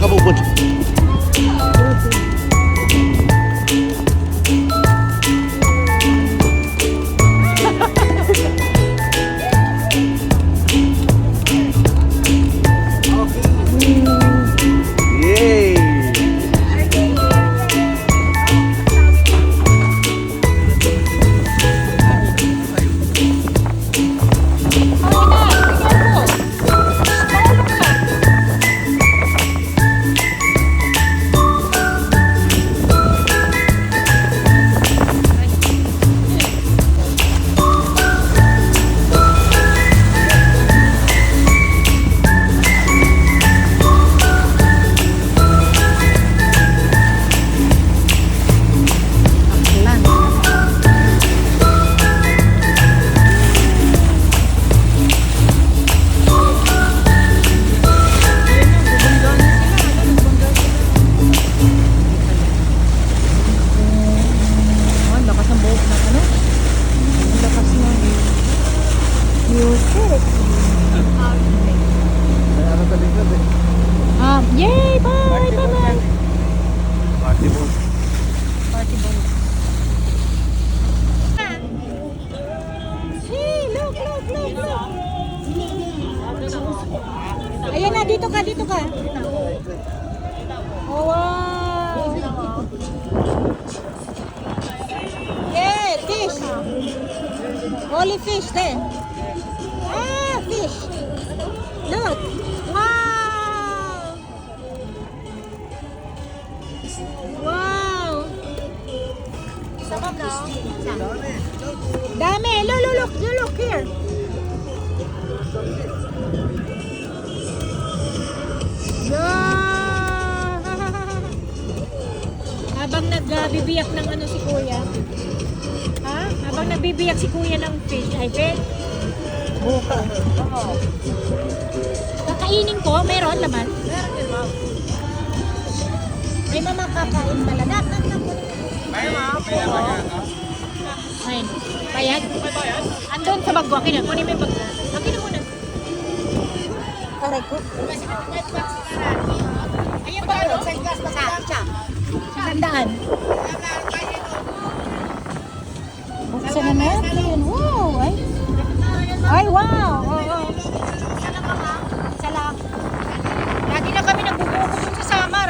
ka pupunta? Yay! Yay! Bye! Bye-bye! Party boat. Party boat. Hey! Look! Ayan na! Dito ka! Oh, wow! Yeah! Fish! Holy fish there! Ah! Fish! Look! Wow! Dami! Look here! Yeah! Habang nagbibiyak ng ano si Kuya. Ha? Habang nagbibiyak si Kuya ng fish, ay fish? Buko. Kakainin ko? Meron laman? May mama kakain pala. May Ayun. Bayad? Andun sa bag ko. Akin na. Kunin mo yung bag ko. Akin na muna. Aray ko. Ayun ba? Sandaan. Buksan na natin. Wow! Ay, wow! Oh. Isa lang. Lagi na kami nagbubuko dun sa Samar.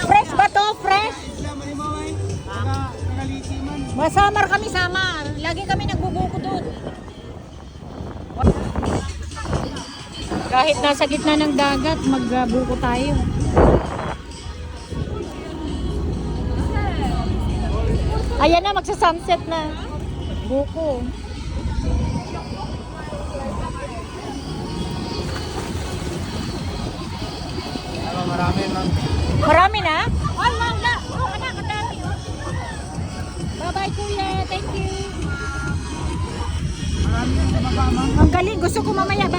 Fresh ba to? Fresh? Masamar kami, Samar. Lagi kami nagbubuko doon. Kahit nasa gitna ng dagat, magbuko tayo. Ayan na, magsa-sunset na. Buko. Marami na? Ay, wala. Oh, anak, ang dami. Bye-bye, Kuya. Thank you. Ang galing. Gusto ko mamaya.